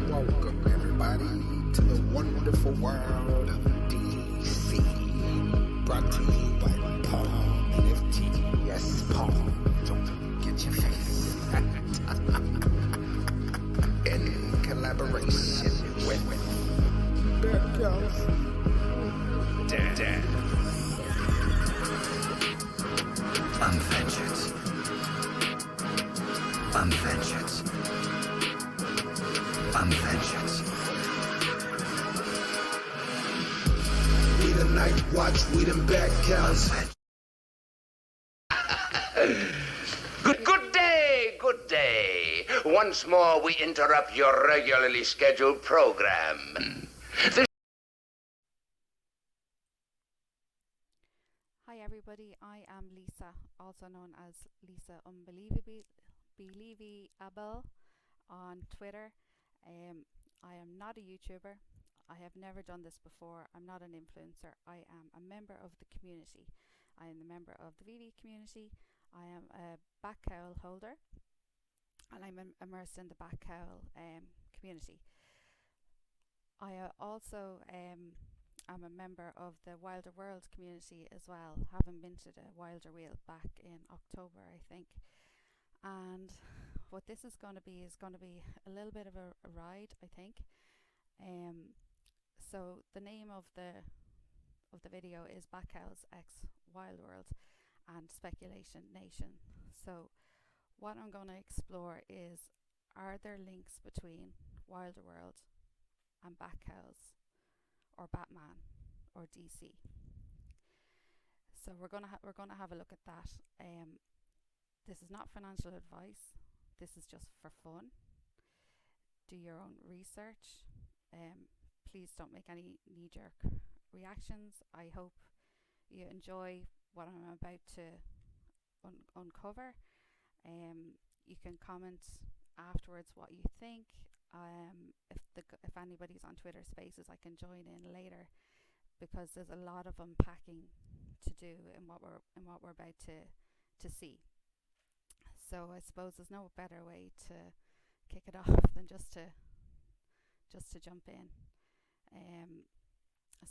Welcome everybody to the wonderful world of DC. Brought to you by Paul NFT. Yes, Paul, don't get your face. In collaboration with Bad Girls. Dad. Unvengeance. We the night watch, we them bad cows. Good day. Once more, we interrupt your regularly scheduled program. Hi everybody, I am Lisa, also known as Lisa Unbelievable on Twitter. I am not a YouTuber. I have never done this before. I'm not an influencer. I am a member of the community. I am a member of the VV community. I am a back cowl holder, and I'm immersed in the back cowl community. I also am a member of the Wilder World community as well, having minted a Wilder wheel back in October, I think. And what this is going to be a little bit of a ride, I think. So the name of the video is Back Cowls X Wild World and Speculation Nation. So what I'm going to explore is, are there links between Wilder World and Back Cowls, or Batman, or DC? So we're gonna have a look at that. This is not financial advice. This is just for fun. Do your own research. Please don't make any knee-jerk reactions. I hope you enjoy what I'm about to uncover. You can comment afterwards what you think. If anybody's on Twitter Spaces, I can join in later, because there's a lot of unpacking to do in what we're about to see. So I suppose there's no better way to kick it off than just to jump in.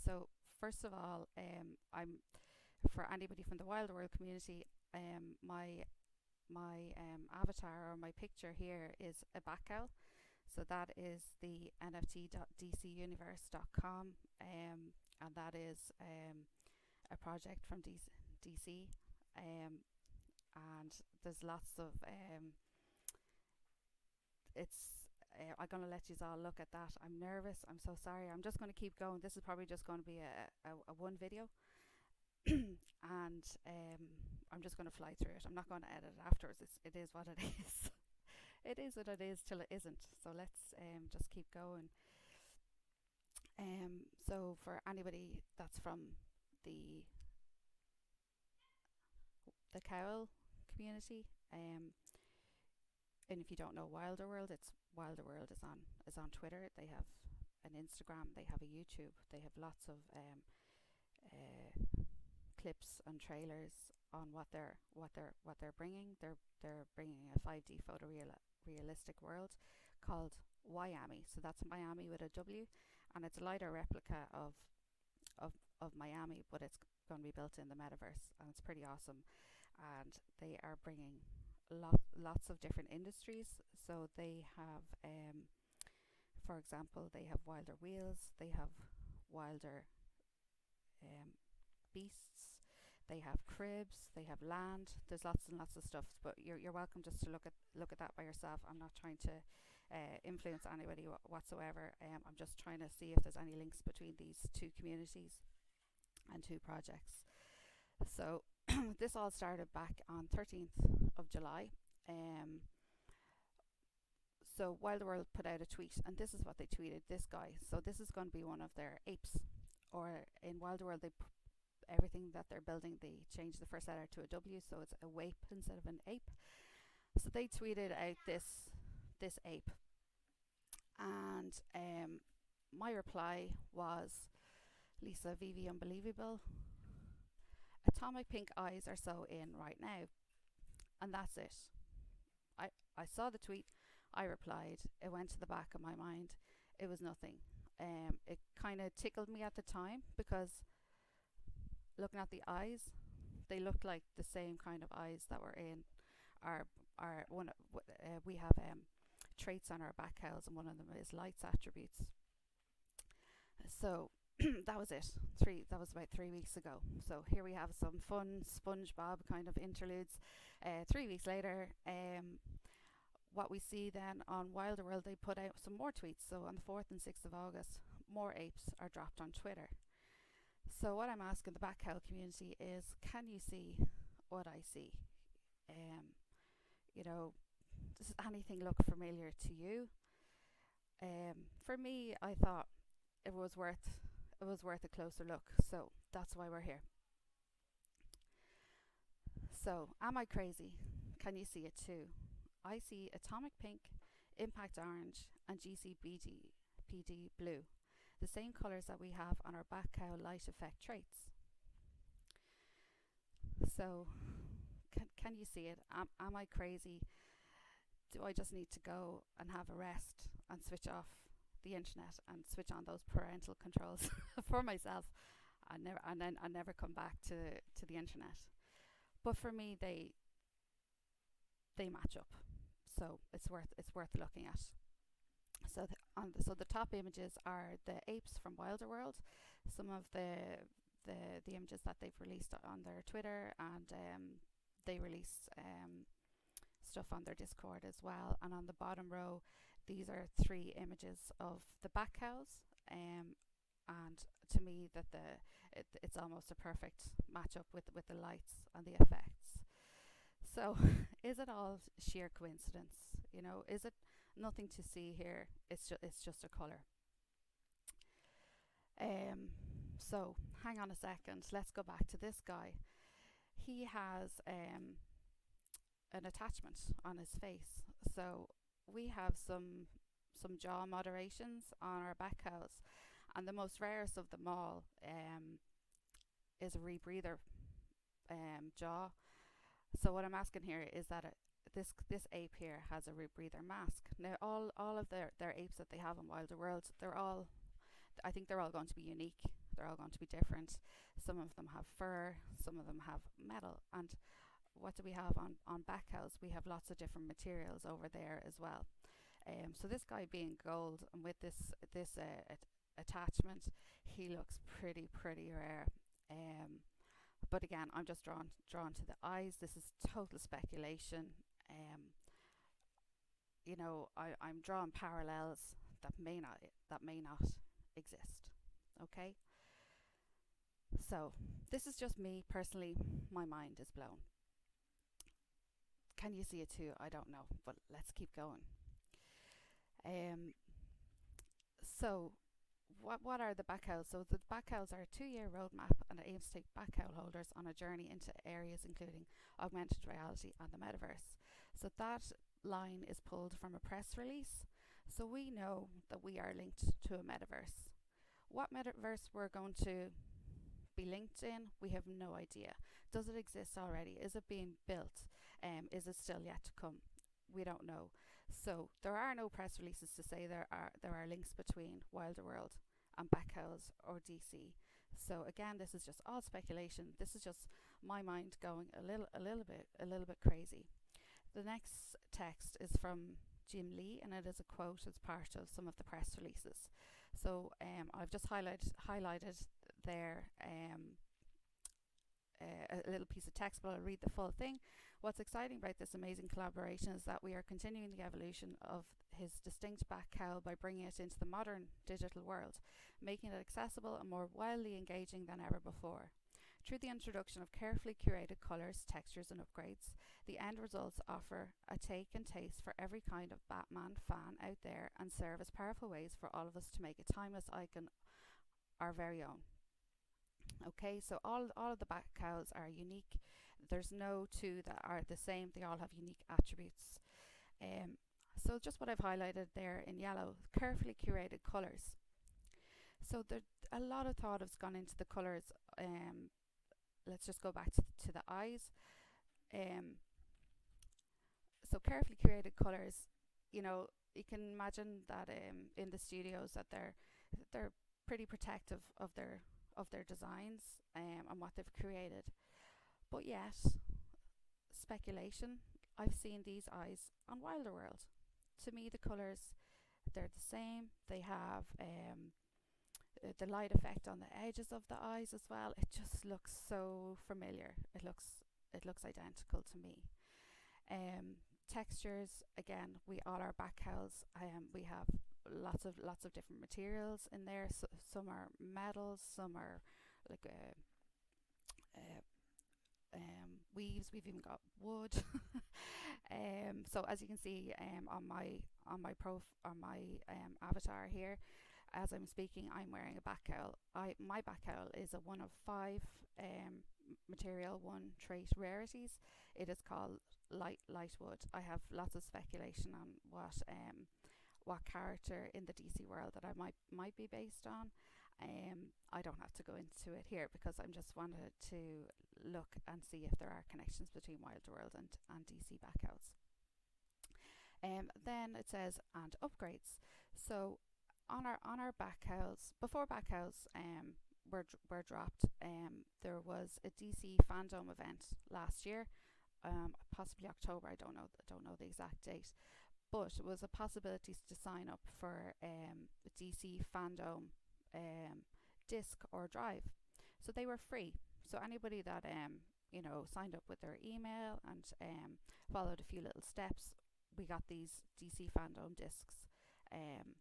So first of all, I'm, for anybody from the Wild World community, my avatar, or my picture here, is a back cowl. So that is the nft.dcuniverse.com, and that is a project from DC, and there's lots of I'm going to let you all look at that. I'm nervous, I'm so sorry. I'm just going to keep going. This is probably just going to be a one video. And I'm just going to fly through it. I'm not going to edit it afterwards. It is what it is. It is what it is till it isn't. So let's just keep going. So for anybody that's from the Cowl community, and if you don't know Wilder World, it's Wilder World is on Twitter. They have an Instagram. They have a YouTube. They have lots of clips and trailers on what they're bringing. They're bringing a 5D photorealistic world called Miami. So that's Miami with a W, and it's a lighter replica of Miami, but it's going to be built in the metaverse, and it's pretty awesome. And they are bringing lots of different industries. So they have, for example, they have Wilder wheels. They have Wilder beasts. They have cribs. They have land. There's lots and lots of stuff. But you're welcome just to look at that by yourself. I'm not trying to influence anybody whatsoever. I'm just trying to see if there's any links between these two communities and two projects. So this all started back on 13th of July. So Wilder World put out a tweet, and this is what they tweeted, this guy. So this is going to be one of their apes, or in Wilder World, everything that they're building, they changed the first letter to a W, so it's a wape instead of an ape. So they tweeted out this ape, and my reply was, Lisa Vivi Unbelievable. Atomic pink eyes are so in right now. And that's it. I saw the tweet, I replied, it went to the back of my mind. It was nothing. It kind of tickled me at the time because looking at the eyes, they looked like the same kind of eyes that were in our one. We have traits on our back cowls, and one of them is lights attributes. So that was it. That was about 3 weeks ago. So here we have some fun SpongeBob kind of interludes. 3 weeks later, what we see then on Wilder World, they put out some more tweets. So on the 4th and 6th of August, more apes are dropped on Twitter. So what I'm asking the back cowl community is, can you see what I see? Does anything look familiar to you? For me, I thought it was worth a closer look. So that's why we're here. So am I crazy? Can you see it too? I see atomic pink, impact orange, and GCBD blue, the same colours that we have on our back cowl light effect traits. So can you see it? Am I crazy? Do I just need to go and have a rest and switch off the internet and switch on those parental controls for myself and never come back to the internet? But for me, they match up. So it's worth looking at. So the top images are the apes from Wilder World. Some of the images that they've released on their Twitter, and they release stuff on their Discord as well. And on the bottom row, these are 3 images of the back cows. And to me, that it's almost a perfect matchup with the lights and the effects. So is it all sheer coincidence? Is it nothing to see here? It's just a colour. So hang on a second. Let's go back to this guy. He has an attachment on his face. So we have some jaw moderations on our back cows, and the most rarest of them all is a rebreather jaw. So what I'm asking here is that this ape here has a rebreather mask. Now all of their apes that they have in Wilder World, I think they're all going to be unique. They're all going to be different. Some of them have fur, some of them have metal. And what do we have on back cows? We have lots of different materials over there as well. So this guy being gold and with this attachment, he looks pretty rare. But again, I'm just drawn to the eyes. This is total speculation. I'm drawing parallels that may not exist. Okay. So this is just me personally. My mind is blown. Can you see it too? I don't know, but let's keep going. So what are the back cows? So the back cows are a 2-year roadmap, and it aims to take back cowl holders on a journey into areas including augmented reality and the metaverse. So that line is pulled from a press release. So we know that we are linked to a metaverse. What metaverse we're going to be linked in, we have no idea. Does it exist already? Is it being built? Is it still yet to come? We don't know. So there are no press releases to say there are links between Wilder World and back cows or DC. So again, this is just all speculation. This is just my mind going a little bit crazy. The next text is from Jim Lee, and it is a quote as part of some of the press releases. So I've just highlighted there a little piece of text, but I'll read the full thing. What's exciting about this amazing collaboration is that we are continuing the evolution of his distinct back cowl by bringing it into the modern digital world, making it accessible and more wildly engaging than ever before. Through the introduction of carefully curated colours, textures and upgrades, the end results offer a take and taste for every kind of Batman fan out there and serve as powerful ways for all of us to make a timeless icon our very own. Okay, so all of the back cows are unique. There's no two that are the same. They all have unique attributes. So just what I've highlighted there in yellow, carefully curated colours. So there a lot of thought has gone into the colours. Let's just go back to the eyes. So carefully created colours, you know, you can imagine that in the studios that they're pretty protective of their designs and what they've created. But yet, speculation, I've seen these eyes on Wilder World. To me, the colours, they're the same. They have the light effect on the edges of the eyes as well. It just looks so familiar. It looks identical to me. Textures, again, we all our back cowls. We have lots of different materials in there. So, some are metals, some are like weaves. We've even got wood. So as you can see on my avatar here, as I'm speaking, I'm wearing a back cowl. My back cowl is a 1 of 5 material 1 trait rarities. It is called light wood. I have lots of speculation on what character in the DC world that I might be based on. I don't have to go into it here because I'm just wanted to look and see if there are connections between Wilder World and DC back cowls. Then it says and upgrades. So on our back cowls, before back cowls were dropped, there was a DC fandom event last year, possibly October. I don't know the exact date, but it was a possibility to sign up for a DC fandom disc or drive. So they were free. So anybody that signed up with their email and followed a few little steps, we got these DC fandom discs. And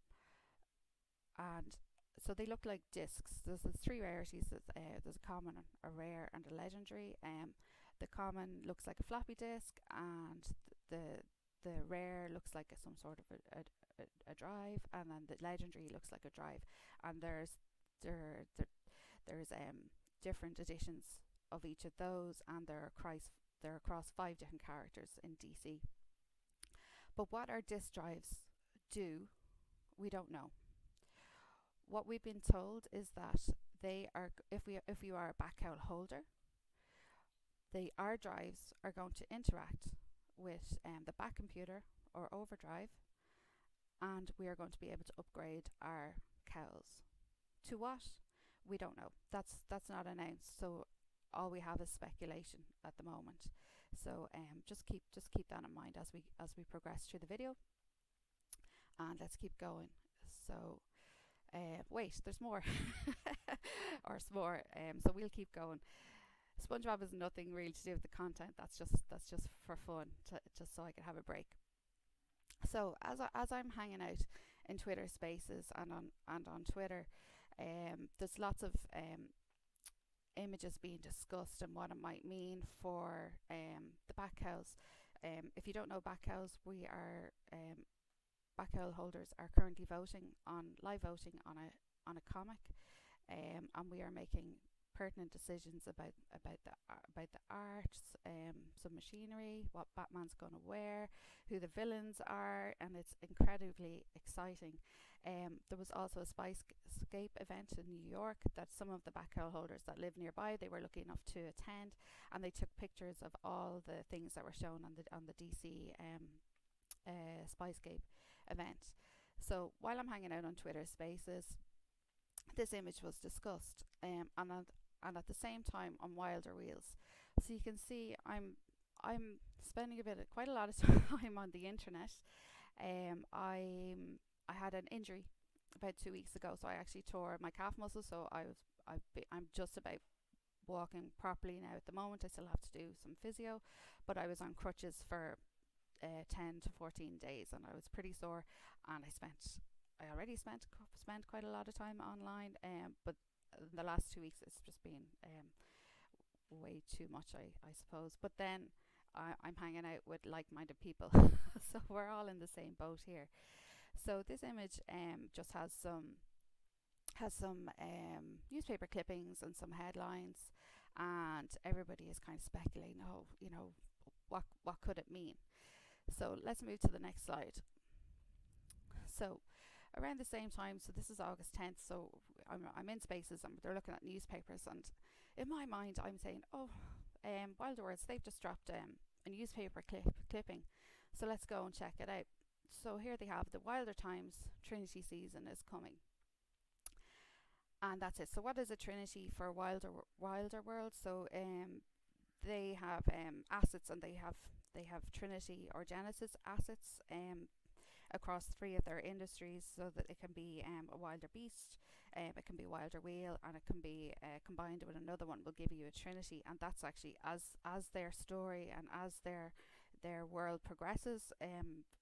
so they look like discs. There's 3 rarities. There's a common, a rare, and a legendary. The common looks like a floppy disk, and the rare looks like some sort of a drive, and then the legendary looks like a drive. And there's different editions of each of those, and they're across 5 different characters in DC. But what our disc drives do, we don't know. What we've been told is that they are, if you are a back cowl holder, our drives are going to interact with the back computer or overdrive, and we are going to be able to upgrade our cowls. To what? We don't know. That's not announced. So all we have is speculation at the moment. So just keep that in mind as we progress through the video, and let's keep going. So wait, there's more. Or s'more. So we'll keep going. SpongeBob has nothing really to do with the content. That's just for fun, just so I can have a break. So as I'm hanging out in Twitter Spaces and on Twitter, there's lots of images being discussed and what it might mean for the back cowls. If you don't know back cowls, we are back cowl holders are currently live voting on a comic, and we are making pertinent decisions about the arts, some machinery, what Batman's going to wear, who the villains are, and it's incredibly exciting. There was also a Spyscape event in New York that some of the back cowl holders that live nearby, they were lucky enough to attend, and they took pictures of all the things that were shown on the DC Spyscape event. So while I'm hanging out on Twitter Spaces, this image was discussed, and at the same time on Wilder Wheels. So you can see I'm spending quite a lot of time on the internet. I had an injury about 2 weeks ago, so I actually tore my calf muscle. So I'm just about walking properly now at the moment. I still have to do some physio, but I was on crutches for 10 to 14 days, and I was pretty sore. And I already spent quite a lot of time online, but the last 2 weeks it's just been way too much, I suppose. But then I'm hanging out with like-minded people, so we're all in the same boat here. So this image just has some newspaper clippings and some headlines, and everybody is kind of speculating, what could it mean? So let's move to the next slide. So around the same time, so this is August 10th, so I'm in spaces and they're looking at newspapers, and in my mind I'm saying, oh, Wilder Words, they've just dropped a newspaper clipping, so let's go and check it out. So here they have the Wilder Times Trinity season is coming, and that's it. So what is a Trinity for Wilder World? So they have assets, and they have Trinity or Genesis assets across 3 of their industries, so that it can be a Wilder Beast, it can be Wilder Wheel, and it can be combined with another one will give you a Trinity. And that's actually as their story and as their world progresses,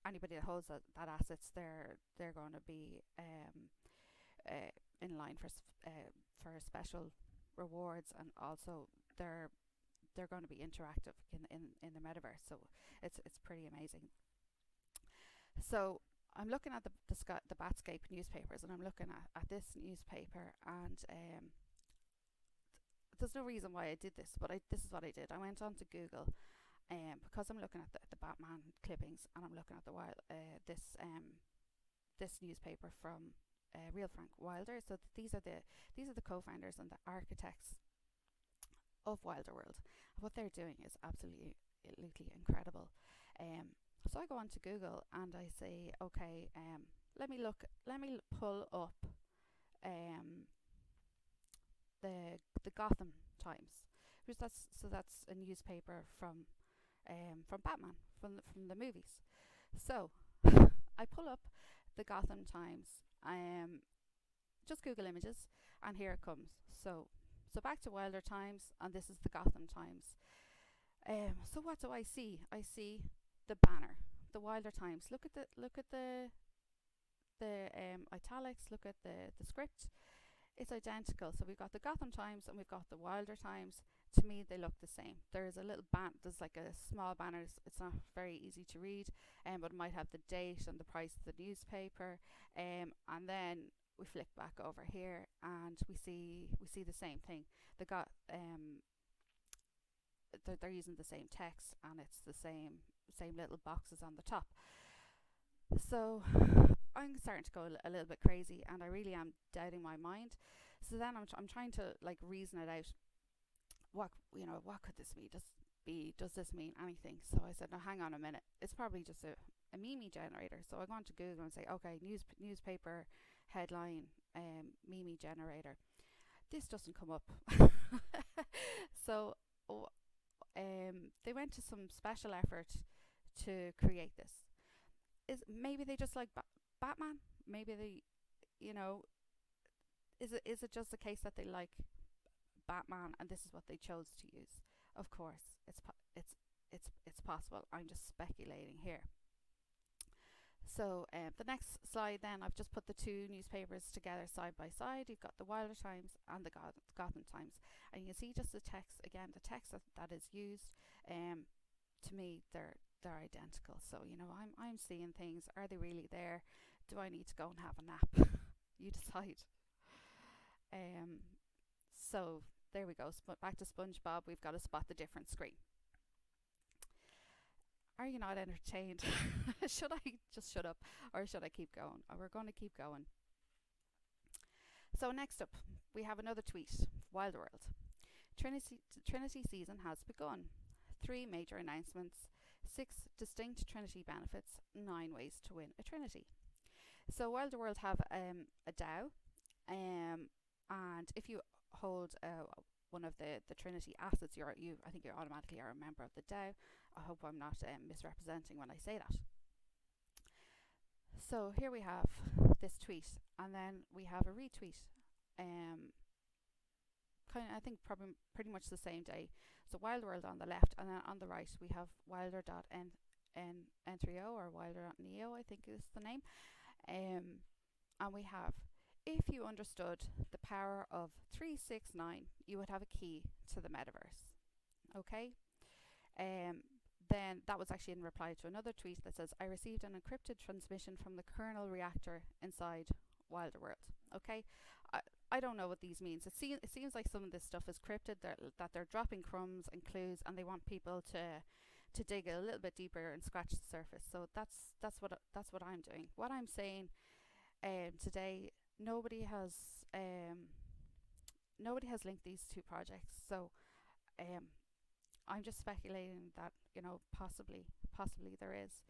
anybody that holds that assets, they're going to be in line for special rewards, and also they're going to be interactive in the metaverse. So it's pretty amazing. So I'm looking at the Batscape newspapers, and I'm looking at this newspaper, and there's no reason why I did this, but this is what I did. I went on to Google, because I'm looking at the Batman clippings, and I'm looking at this newspaper from Real Frank Wilder. So these are the co-founders and the architects of Wilder World. What they're doing is absolutely incredible. So I go on to Google and I say, okay, let me pull up the Gotham Times, because that's a newspaper from Batman, from the movies. So I pull up the Gotham Times, just Google images, and here it comes. So back to Wilder Times, and this is the Gotham Times. So what do I see? I see the banner, the Wilder Times. Look at the italics. Look at the script. It's identical. So we've got the Gotham Times and we've got the Wilder Times. To me, they look the same. There's a little there's like a small banner. It's not very easy to read, but it might have the date and the price of the newspaper. And then we flick back over here and we see the same thing. They're using the same text, and it's the same little boxes on the top. So I'm starting to go a little bit crazy, and I really am doubting my mind. So then I'm trying to like reason it out. What could this mean? Does this mean anything? So I said, no, hang on a minute. It's probably just a meme generator. So I go on to Google and say, okay, newspaper headline, meme generator. This doesn't come up. So they went to some special effort to create this. Maybe they just like Batman? Maybe they, is it just the case that they like Batman and this is what they chose to use? Of course, it's possible. I'm just speculating here. So the next slide, then I've just put the 2 newspapers together side by side. You've got the Wilder Times and the Gotham Times, and you can see just the text again. The text that is used, to me, they're identical. So I'm seeing things. Are they really there? Do I need to go and have a nap? You decide. So there we go. Back to SpongeBob. We've got to spot the different screen. Are you not entertained? Should I just shut up, or should I keep going? We're going to keep going. So next up, we have another tweet. Wilder World. Trinity season has begun. 3 major announcements, 6 distinct Trinity benefits, 9 ways to win a Trinity. So Wilder World have a DAO, and if you hold one of the Trinity assets, I think you automatically are a member of the DAO. I hope I'm not misrepresenting when I say that. So here we have this tweet, and then we have a retweet. I think probably pretty much the same day. So Wilder World on the left, and then on the right we have wilder.n3o or wilder.neo, I think is the name. And we have, if you understood the power of 369, you would have a key to the metaverse. Okay. Then that was actually in reply to another tweet that says, I received an encrypted transmission from the kernel reactor inside Wilder World. Okay. I don't know what these means. It seems like some of this stuff is crypted, that they're dropping crumbs and clues, and they want people to dig a little bit deeper and scratch the surface. So that's what I'm doing. What I'm saying today, nobody has um, nobody has linked these two projects. So um, I'm just speculating that, you know, possibly there is.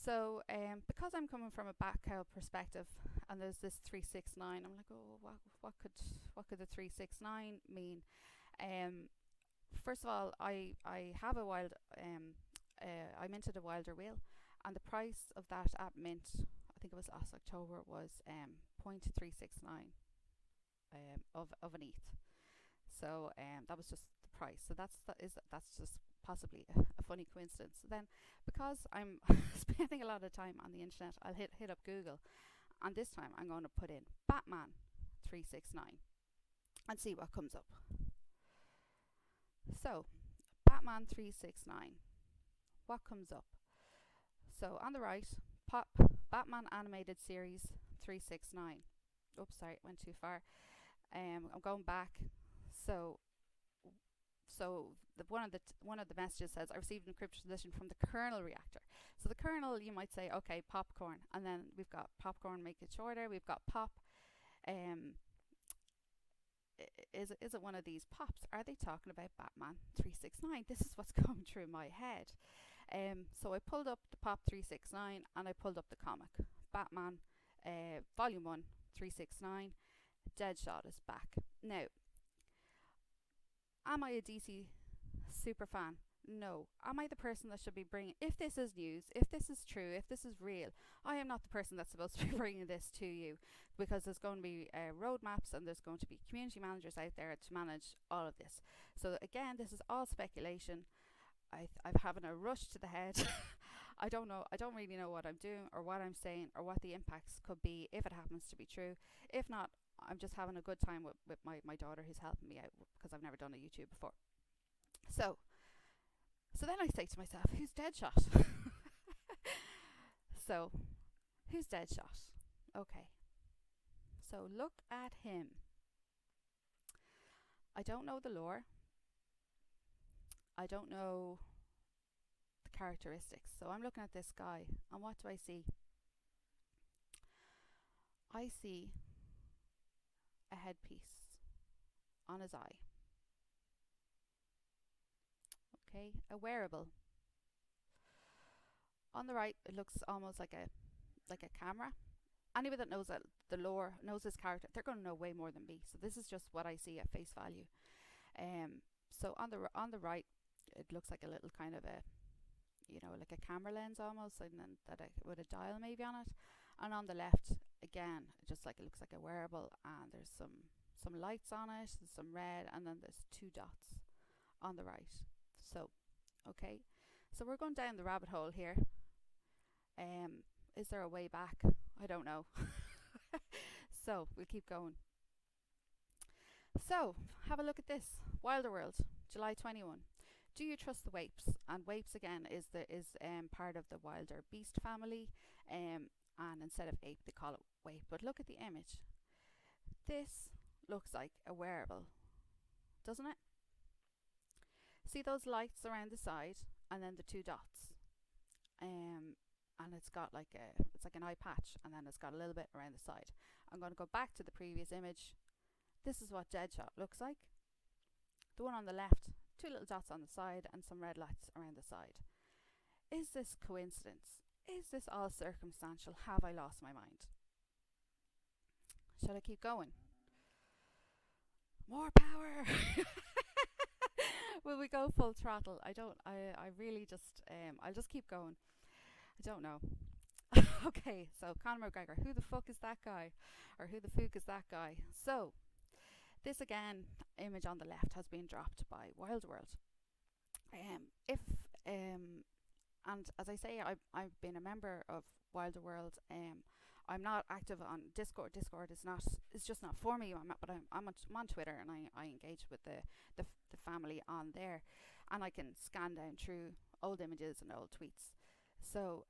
So because I'm coming from a back cowl perspective, and there's this 369, I'm like, oh, what could the 369 mean? Um, First of all, I have a wild I minted a Wilder wheel, and the price of that at mint, I think it was last October, was 0.369 of an ETH. So that was just the price. So that's just possibly a funny coincidence. So then, because I'm spending a lot of time on the internet, I'll hit up Google, and this time I'm going to put in Batman 369 and see what comes up. So Batman 369, what comes up? So on the right, pop Batman animated series 369. Oops, sorry, it went too far. I'm going back. So one of the messages says, I received an encrypted edition from the kernel reactor. So the kernel, you might say, okay, popcorn, and then we've got popcorn, make it shorter. We've got pop. Is it one of these pops? Are they talking about Batman 369? This is what's going through my head. So I pulled up the pop 369 and I pulled up the comic Batman Volume 1 369. Deadshot is back. Now, am I a DC super fan? No. Am I the person that should be bringing, if this is news, if this is true, if this is real, I am not the person that's supposed to be bringing this to you, because there's going to be roadmaps and there's going to be community managers out there to manage all of this. So again, this is all speculation. I'm having a rush to the head. I don't know. I don't really know what I'm doing or what I'm saying or what the impacts could be if it happens to be true. If not, I'm just having a good time with my daughter, who's helping me out, because I've never done a YouTube before. So then I say to myself, who's Deadshot? So, who's Deadshot? Okay. So look at him. I don't know the lore. I don't know the characteristics. So I'm looking at this guy, and what do I see? I see a headpiece on his eye. Okay, a wearable. On the right, it looks almost like a camera. Anybody that knows that the lore, knows this character, they're going to know way more than me. So this is just what I see at face value. So on the right, it looks like a little kind of a, you know, like a camera lens almost, and then with a dial maybe on it. And on the left, again, just like it looks like a wearable, and there's some lights on it, some red, and then there's two dots on the right. So, okay, so we're going down the rabbit hole here. Is there a way back? I don't know. So we'll keep going. So have a look at this. Wilder World, July 21. Do you trust the Wapes? And Wapes again is part of the Wilder beast family, and instead of ape they call it Wape. But look at the image. This looks like a wearable, doesn't it? See those lights around the side, and then the two dots, and it's got it's like an eye patch, and then it's got a little bit around the side. I'm going to go back to the previous image. This is what Deadshot looks like. The one on the left, two little dots on the side and some red lights around the side. Is this coincidence? Is this all circumstantial? Have I lost my mind? Shall I keep going? More power! Will we go full throttle? I really just, I'll just keep going. I don't know. Okay, so Conor McGregor, who the fuck is that guy? Or who the fuck is that guy? So, this again, image on the left has been dropped by Wilder World. And as I say, I've been a member of Wilder World. I'm not active on Discord. Discord is just not for me. I'm on Twitter, and I engage with the family on there, and I can scan down through old images and old tweets. So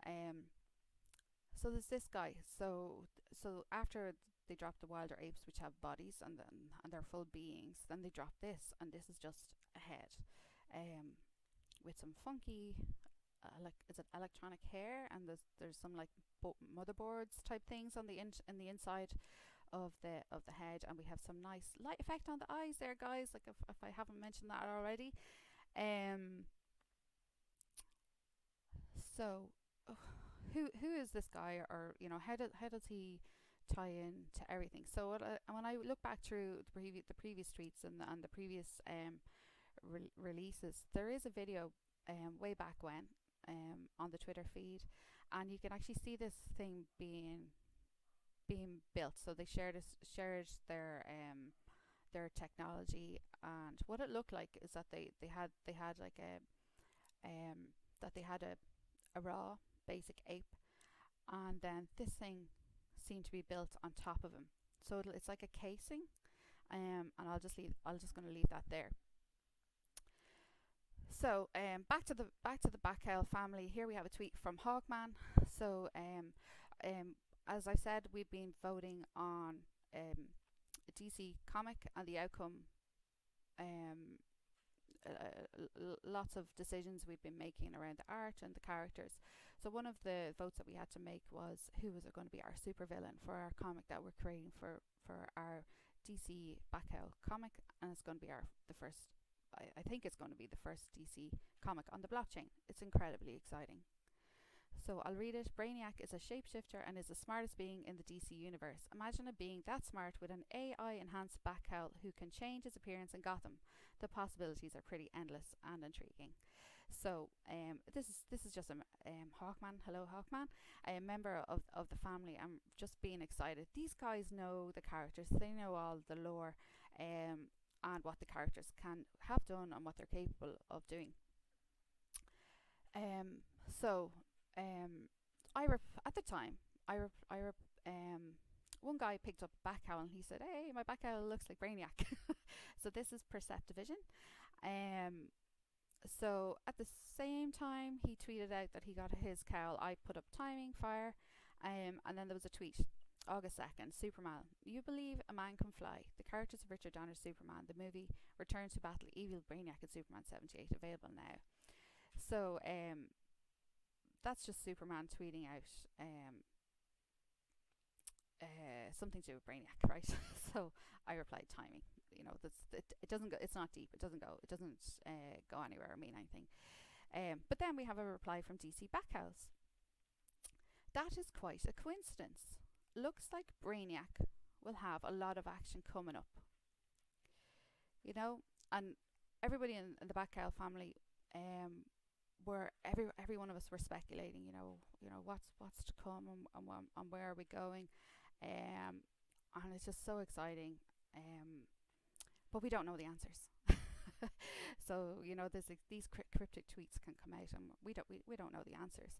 so there's this guy. So after they drop the Wilder apes, which have bodies and they're full beings, then they drop this, and this is just a head, with some funky, is it electronic hair, and there's some like motherboards type things on the inside of the head, and we have some nice light effect on the eyes there, guys. Like if I haven't mentioned that already. So who is this guy, or how does he tie in to everything? So when I look back through the previous tweets and the previous releases, there is a video way back when on the Twitter feed, and you can actually see this thing being built. So they shared their technology, and what it looked like is that they had like a raw basic ape, and then this thing seemed to be built on top of him. So it's like a casing, and I'm just going to leave that there. So back to the Cowl family. Here we have a tweet from Hawkman. So as I said, we've been voting on a DC comic, and the outcome, lots of decisions we've been making around the art and the characters. So one of the votes that we had to make was who was going to be our supervillain for our comic that we're creating for our DC Cowl comic, and it's going to be the first. I think it's going to be the first DC comic on the blockchain. It's incredibly exciting. So I'll read it. Brainiac is a shapeshifter and is the smartest being in the DC universe. Imagine a being that smart with an AI-enhanced Cowl who can change his appearance in Gotham. The possibilities are pretty endless and intriguing. So this is just a Hawkman. Hello, Hawkman, a member of the family. I'm just being excited. These guys know the characters. They know all the lore, and what the characters have done and what they're capable of doing. At the time, one guy picked up a Cowl and he said, "Hey, my Cowl looks like Brainiac." So this is Perceptivision. So at the same time he tweeted out that he got his cowl, I put up timing, fire, and then there was a tweet. August 2nd, Superman. You believe a man can fly. The characters of Richard Donner's Superman, the movie, returns to battle evil Brainiac in Superman 78, available now. So that's just Superman tweeting out something to do with Brainiac, right? So I replied timing. It doesn't go. It's not deep. It doesn't go. It doesn't go anywhere or mean anything. But then we have a reply from DC Cowls. That is quite a coincidence. Looks like Brainiac will have a lot of action coming up. And everybody in the Cowl family, every one of us were speculating. What's to come and where are we going, and it's just so exciting. But we don't know the answers. So these cryptic tweets can come out, and we don't know the answers.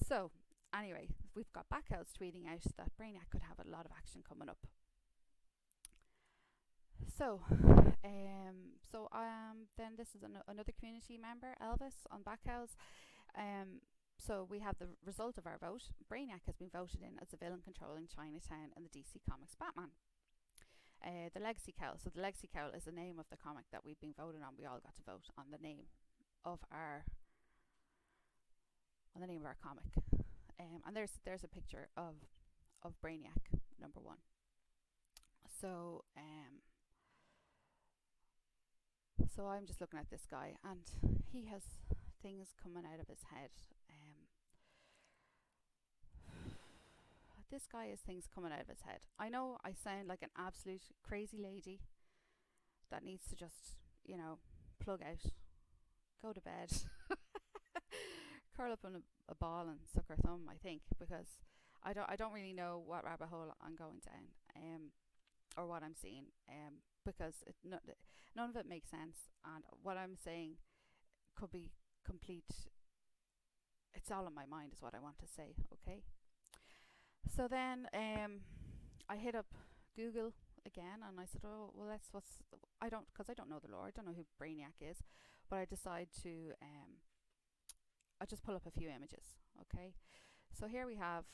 So anyway, we've got Cows tweeting out that Brainiac could have a lot of action coming up. So then this is another community member, Elvis, on Cows. So we have the result of our vote. Brainiac has been voted in as the villain controlling Chinatown in the DC Comics Batman. The Legacy Cowl. So the Legacy Cowl is the name of the comic that we've been voting on. We all got to vote on the name of our comic. And there's a picture of Brainiac #1. So so I'm just looking at this guy, and he has things coming out of his head. This guy has things coming out of his head. I know I sound like an absolute crazy lady that needs to just, plug out, go to bed, curl up in a ball and suck her thumb, I think, because I don't really know what rabbit hole I'm going down, or what I'm seeing, because none of it makes sense, and what I'm saying could be complete. It's all in my mind, is what I want to say. Okay. So then I hit up Google again, and I said, oh well, because I don't know the lore. I don't know who Brainiac is, but I decide to I just pull up a few images. Okay. So here we have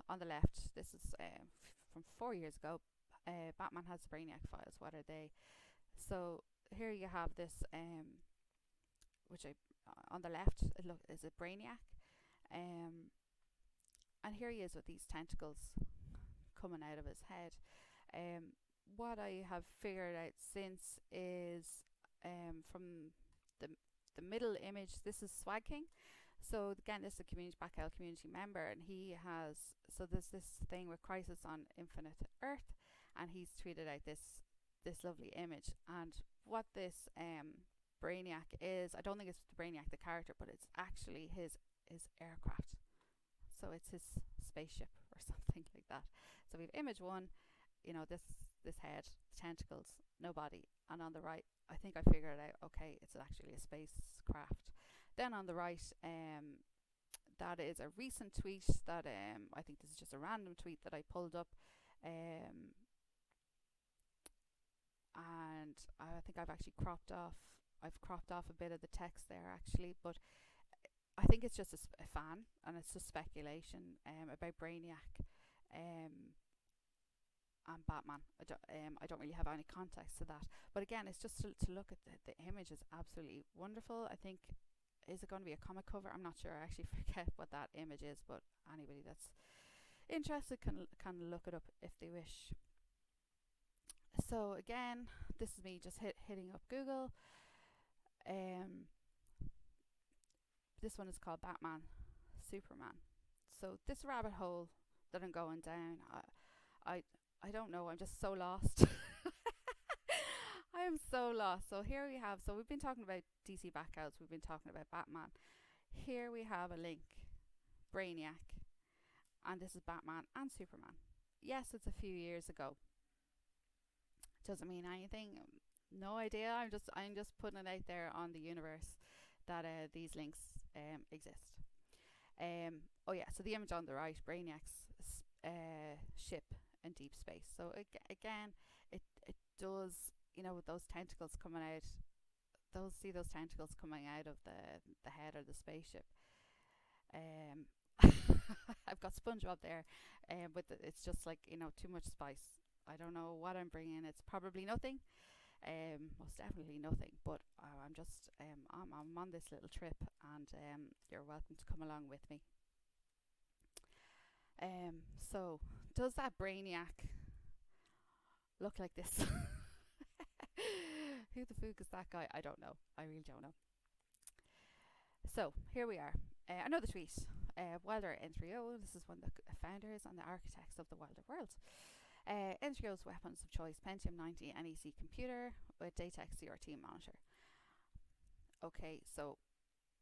on the left. This is from 4 years ago. Batman has the Brainiac files. What are they? So here you have this, which on the left is a Brainiac, and here he is with these tentacles coming out of his head. What I have figured out since is from the the middle image, this is Swag King. So again, this is a community Backhowl community member, and he has, so there's this thing with Crisis on Infinite Earth, and he's tweeted out this lovely image. And what this Brainiac is, I don't think it's the Brainiac the character, but it's actually his aircraft. So it's his spaceship or something like that. So we have image one, you know, this head, the tentacles, no body, and on the right, I think I figured it out. Okay, it's actually a spacecraft. Then on the right, that is a recent tweet that I think this is just a random tweet that I pulled up, and I think I've actually cropped off. I've cropped off a bit of the text there actually, but I think it's just a fan, and it's just speculation about Brainiac and Batman. I don't really have any context to that, but again, it's just to look at the image is absolutely wonderful. I think, is it going to be a comic cover? I'm not sure. I actually forget what that image is, but anybody that's interested can look it up if they wish. So again, this is me just hitting up Google. This one is called Batman Superman. So this rabbit hole that I'm going down, I don't know, I'm just so lost. I am so lost. So here we have, so we've been talking about DC Backhowls, we've been talking about Batman. Here we have a link, Brainiac, and this is Batman and Superman. Yes, it's a few years ago. Doesn't mean anything. No idea. I'm just putting it out there on the universe that these links exist. Oh yeah, so the image on the right, Brainiac's ship in deep space. So again, it does, you know, with those tentacles coming out, those tentacles coming out of the head of the spaceship. I've got SpongeBob there, but it's just like, you know, too much spice. I don't know what I'm bringing. It's probably nothing. Most definitely nothing. But I'm just I'm on this little trip, and you're welcome to come along with me. So does that Brainiac look like this? Who the fuck is that guy? I don't know. I really don't know. So here we are. Another tweet. Wilder N3O. This is one of the founders and the architects of the Wilder world. N3O's weapons of choice: Pentium 90 NEC computer with Datex CRT monitor. Okay, so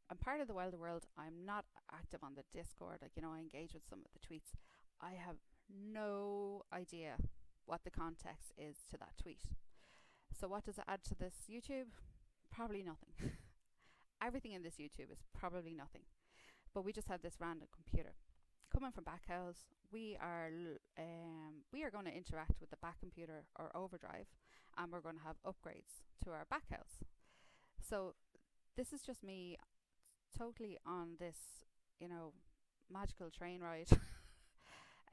I'm part of the Wilder world. I'm not active on the Discord. Like, you know, I engage with some of the tweets. I have no idea what the context is to that tweet. So what does it add to this YouTube? Probably nothing. Everything in this YouTube is probably nothing. But we just have this random computer. Coming from Backhowls, we are going to interact with the back computer or overdrive, and we're going to have upgrades to our Backhowls. So this is just me totally on this, you know, magical train ride.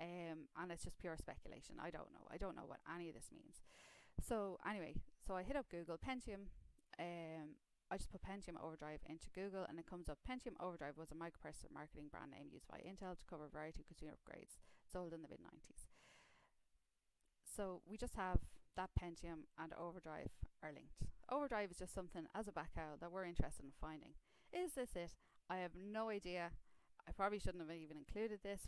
And it's just pure speculation. I don't know what any of this means. So anyway, so I hit up Google Pentium. I just put Pentium Overdrive into Google, and it comes up. Pentium Overdrive was a microprocessor marketing brand name used by Intel to cover a variety of consumer upgrades sold in the mid-90s. So we just have that Pentium and Overdrive are linked. Overdrive is just something as a Backhowl that we're interested in finding. Is this it? I have no idea. I probably shouldn't have even included this,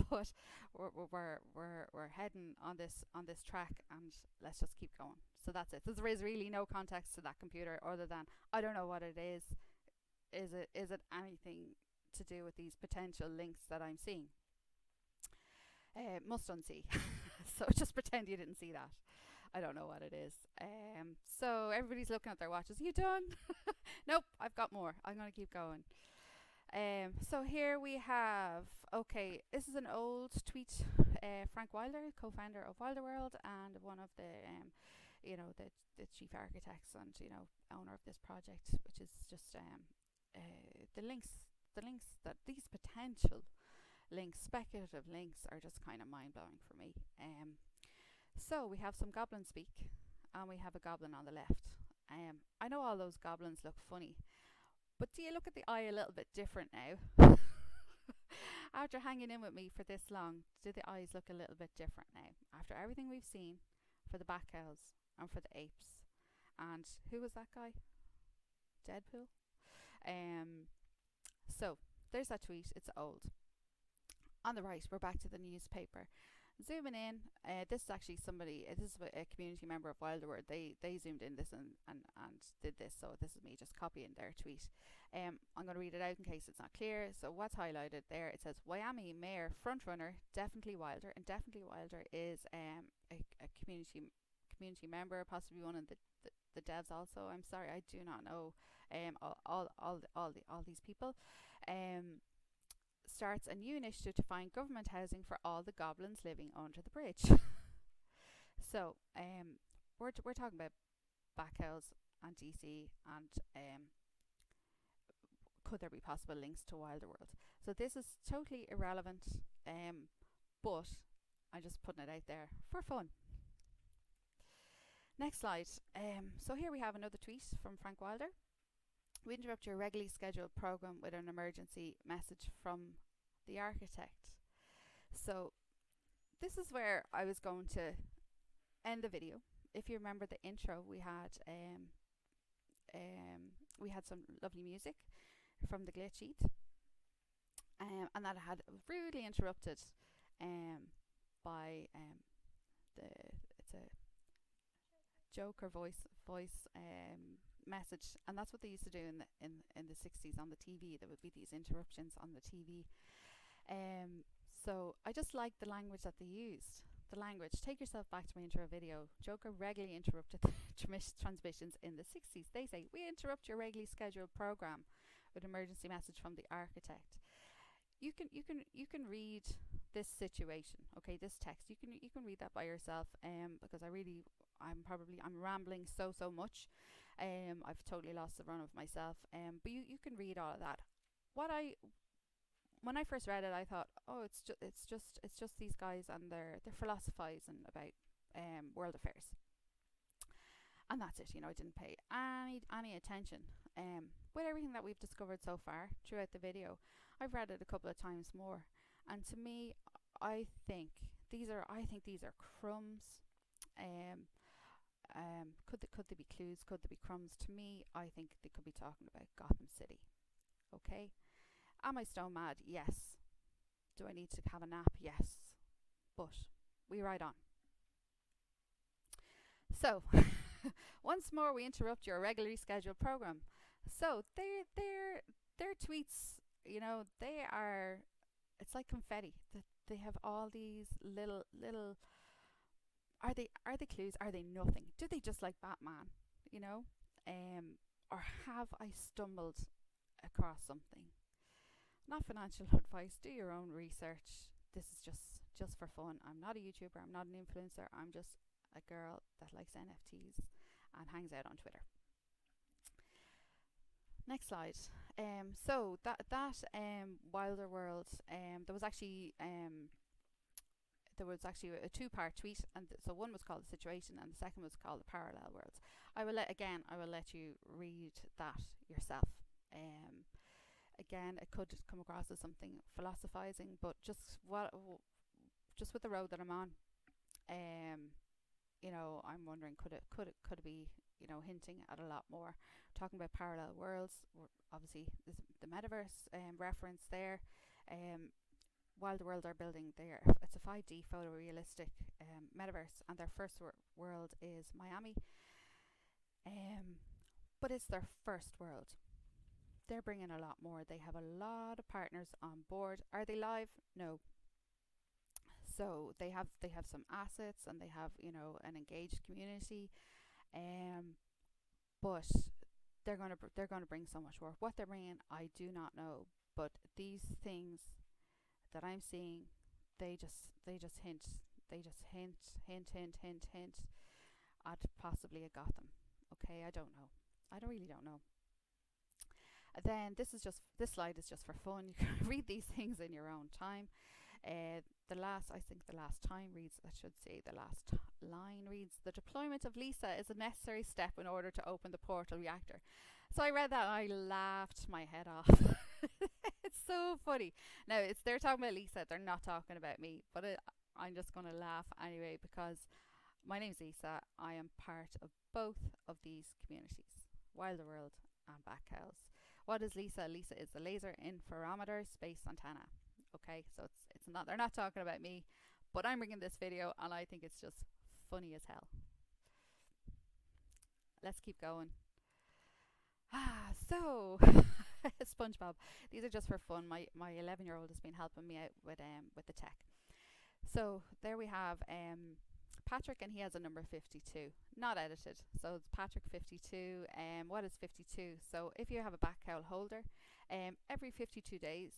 but we're heading on this track, and let's just keep going. So that's it. There is really no context to that computer other than I don't know what it is. Is it anything to do with these potential links that I'm seeing? Must unsee. So just pretend you didn't see that. I don't know what it is. So everybody's looking at their watches. You done? Nope, I've got more. I'm going to keep going. So here we have, okay, this is an old tweet. Frank Wilder, co-founder of Wilder World and one of the, you know, the chief architects and, you know, owner of this project, which is just the links that these potential links, speculative links, are just kind of mind-blowing for me. So we have some goblin speak, and we have a goblin on the left. I know all those goblins look funny, but do you look at the eye a little bit different now? After hanging in with me for this long, do the eyes look a little bit different now? After everything we've seen for the back cows and for the apes. And who was that guy? Deadpool? So, there's that tweet. It's old. On the right, we're back to the newspaper. Zooming in, this is actually somebody, this is a community member of Wilderword. They zoomed in this and did this, so this is me just copying their tweet. I'm going to read it out in case it's not clear. So what's highlighted there, it says, Wyoming Mayor frontrunner, definitely Wilder. And definitely Wilder is a community member, possibly one of the devs also. I'm sorry, I do not know all these people. Starts a new initiative to find government housing for all the goblins living under the bridge. So we're talking about Backhouse and DC, and could there be possible links to Wilderworld? So this is totally irrelevant, but I'm just putting it out there for fun. Next slide. So here we have another tweet from Frank Wilder. We interrupt your regularly scheduled program with an emergency message from the architect. So this is where I was going to end the video. If you remember the intro, we had some lovely music from the glitch sheet, and that had rudely interrupted by it's a Joker voice message, and that's what they used to do in the 60s on the TV. There would be these interruptions on the TV. So I just like the language that they used. The language. Take yourself back to my intro video. Joker regularly interrupted transmissions in the 60s. They say, we interrupt your regularly scheduled program with emergency message from the architect. You can read this situation, okay, this text. You can read that by yourself, because I'm rambling so much. I've totally lost the run of myself. But you can read all of that. When I first read it, I thought, oh, it's just these guys and they're philosophizing about world affairs, and that's it. I didn't pay any attention. With everything that we've discovered so far throughout the video, I've read it a couple of times more, and to me, I think these are crumbs. Could they be clues? Could they be crumbs? To me, I think they could be talking about Gotham City. Okay. Am I stone mad? Yes. Do I need to have a nap? Yes. But we ride on. So, once more, we interrupt your regularly scheduled program. So their tweets, they are. It's like confetti. They have all these little. Are they clues? Are they nothing? Do they just like Batman? Or have I stumbled across something? Not financial advice. Do your own research. This is just for fun. I'm not a YouTuber. I'm not an influencer. I'm just a girl that likes NFTs and hangs out on Twitter. Next slide. So that Wilder World. There was actually a two-part tweet, and so one was called The Situation and the second was called The Parallel Worlds. I will let you read that yourself. Again, it could come across as something philosophizing, but just with the road that I'm on, I'm wondering, could it be, hinting at a lot more. Talking about parallel worlds, obviously the metaverse reference there. Wilder World are building it's a 5D photorealistic metaverse, and their first world is Miami. But it's their first world. They're bringing a lot more. They have a lot of partners on board. Are they live? No. So they have some assets, and they have an engaged community, but they're gonna bring so much more. What they're bringing, I do not know. But these things that I'm seeing, they just hint at possibly a Gotham. Okay, I don't know. I really don't know. Then this slide is just for fun. You can read these things in your own time. The last line reads, the deployment of Lisa is a necessary step in order to open the portal reactor. So I read that and I laughed my head off. It's so funny. Now, they're talking about Lisa. They're not talking about me. But I'm just going to laugh anyway because my name's Lisa. I am part of both of these communities, Wilder World and Bat Cows. What is Lisa? Lisa is the laser interferometer space antenna. Okay, so it's not, they're not talking about me, but I'm bringing this video and I think it's just funny as hell. Let's keep going. So SpongeBob. These are just for fun. My 11-year-old has been helping me out with the tech. So there we have Patrick, and he has a number 52, not edited. So it's Patrick 52. What is 52? So if you have a Bat Cowl holder, every 52 days,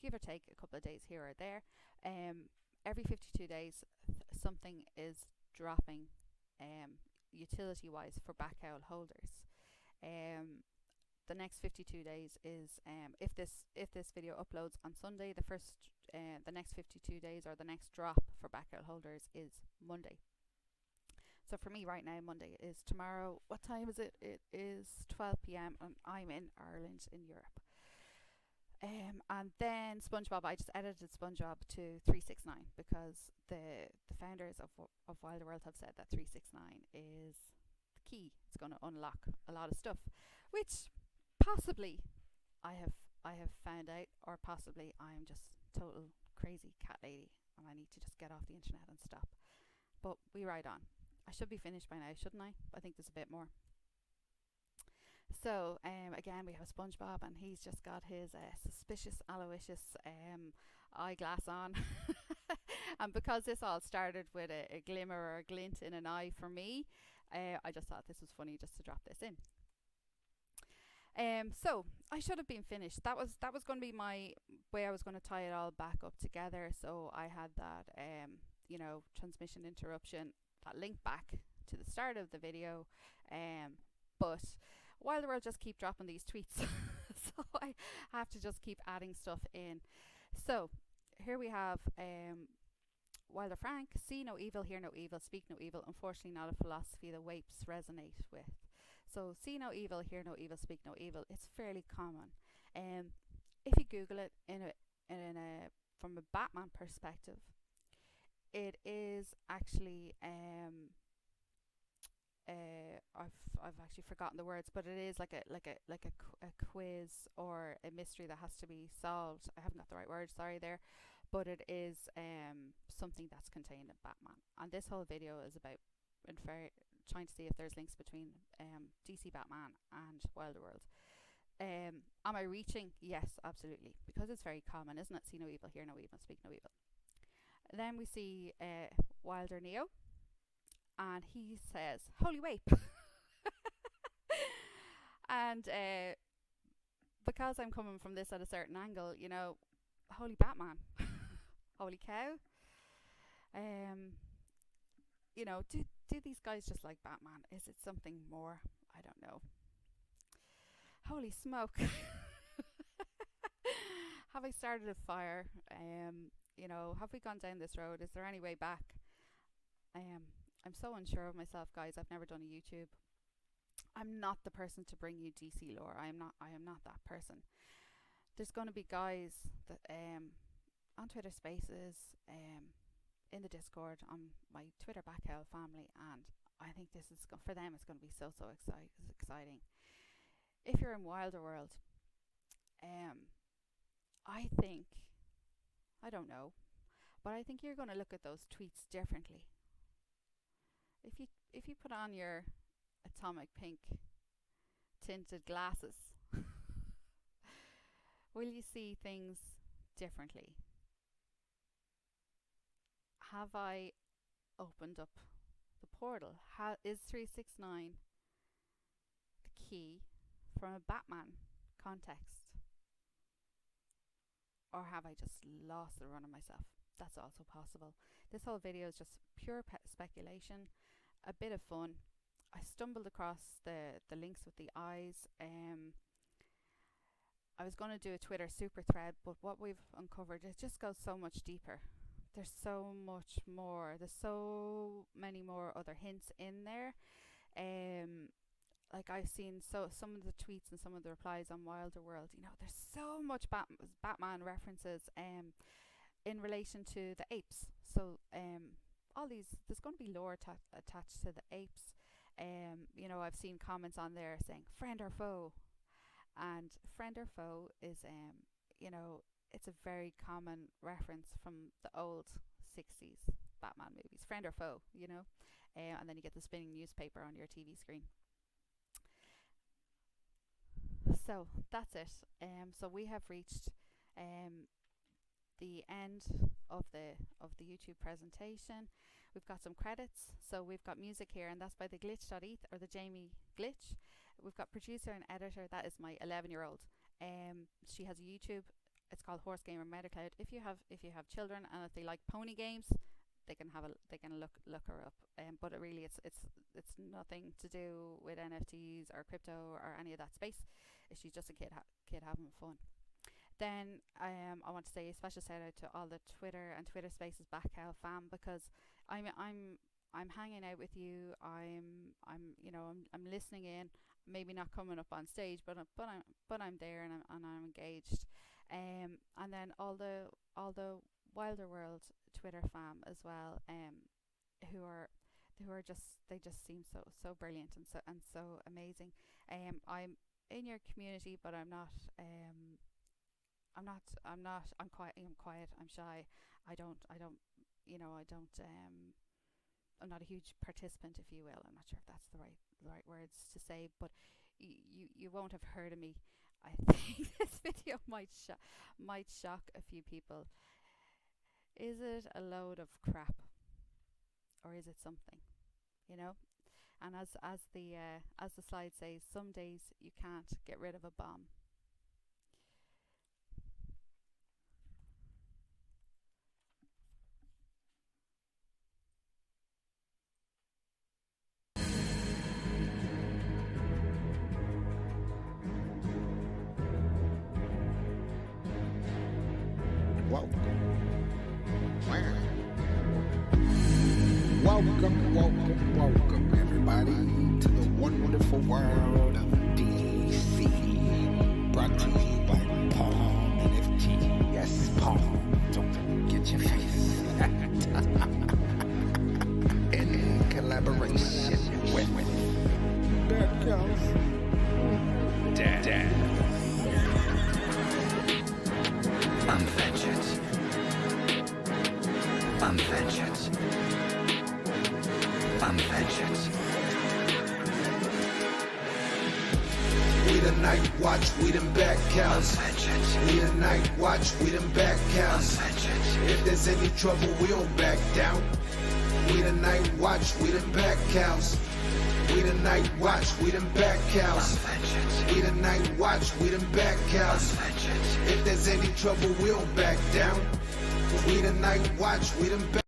give or take a couple of days here or there, every 52 days something is dropping utility wise for Bat Cowl holders. The next 52 days is if this video uploads on Sunday, the next 52 days, or the next drop for Bat Cowl holders is Monday. So for me right now, Monday is tomorrow. What time is it? It is 12 p.m. and I'm in Ireland in Europe. And then SpongeBob, I just edited SpongeBob to 369 because the founders of Wilder World have said that 369 is the key. It's going to unlock a lot of stuff, which possibly I have found out, or possibly I'm just total crazy cat lady and I need to just get off the internet and stop. But we ride on. I should be finished by now, shouldn't I? I think there's a bit more. So again, we have SpongeBob, and he's just got his suspicious Aloysius eyeglass on. And because this all started with a glimmer or a glint in an eye for me, I just thought this was funny just to drop this in. So I should have been finished. That was going to be my way I was going to tie it all back up together. So I had that transmission interruption, that link back to the start of the video, but Wilder World just keep dropping these tweets, so I have to just keep adding stuff in. So here we have Wilder Frank: see no evil, hear no evil, speak no evil. Unfortunately, not a philosophy the Wapes resonate with. So see no evil, hear no evil, speak no evil. It's fairly common. If you Google it from a Batman perspective, it is actually I've actually forgotten the words, but it is like a quiz or a mystery that has to be solved. I haven't got the right word, sorry there, but it is something that's contained in Batman. And this whole video is about trying to see if there's links between DC Batman and Wilder World. Am I reaching? Yes, absolutely, because it's very common, isn't it? See no evil, hear no evil, speak no evil. Then we see Wilder Neo, and he says, "Holy Wape." And because I'm coming from this at a certain angle, holy Batman, holy cow. Do these guys just like Batman? Is it something more? I don't know. Holy smoke. Have I started a fire? Have we gone down this road? Is there any way back? I'm so unsure of myself, guys. I've never done a YouTube. I'm not the person to bring you DC lore. I am not that person. There's going to be guys that on Twitter Spaces, in the Discord, on my Twitter Bat Cowl family, and I think this is for them. It's going to be so exciting. If you're in Wilder World, I don't know, but I think you're going to look at those tweets differently. If you put on your atomic pink tinted glasses, will you see things differently? Have I opened up the portal? Is 369 the key from a Batman context? Or have I just lost the run of myself? That's also possible. This whole video is just pure speculation, a bit of fun. I stumbled across the links with the eyes. I was going to do a Twitter super thread, but what we've uncovered, it just goes so much deeper. There's so much more. There's so many more other hints in there. like I've seen some of the tweets and some of the replies on Wilder World. You know, there's so much Batman references in relation to the apes. So all these, there's going to be lore attached to the apes. You know, I've seen comments on there saying friend or foe, and friend or foe is you know, it's a very common reference from the old 60s Batman movies. Friend or foe, you know, and then you get the spinning newspaper on your TV screen. So that's it. So we have reached the end of the YouTube presentation. We've got some credits. So we've got music here, and that's by the glitch.eth, or the Jamie Glitch. We've got producer and editor. That is my 11-year-old. She has a YouTube. It's called Horse Gamer MetaCloud. If you have children and if they like pony games, they can look her up. But it really it's nothing to do with NFTs or crypto or any of that space. She's just a kid having fun. Then I want to say a special shout out to all the Twitter and Twitter Spaces Back Cowl fam, because I'm hanging out with you. I'm listening in. Maybe not coming up on stage, but I'm there and I'm engaged. And then all the Wilder World Twitter fam as well, who are just seem so brilliant and so amazing. I'm in your community, but I'm quiet, I'm shy. I'm not a huge participant, if you will. I'm not sure if that's the right words to say, but you won't have heard of me. I think this video might shock a few people. Is it a load of crap, or is it something? You know, and as the slide says, some days you can't get rid of a bomb. Welcome everybody to the wonderful world of DC. Brought to you by Palm NFT. Yes, Palm. Don't get your face. In collaboration with Bad Cows. Dad. I'm vengeance. I'm vengeance. I'm vengeance. We the night watch, we them bad cows. We the night watch, we them bad cows. If there's any trouble, we don't back down. We the night watch, we them bad cows. We the night watch, we them bad cows. We the night watch, we them bad cows. If there's any trouble, we don't back down. We the night watch, we them bad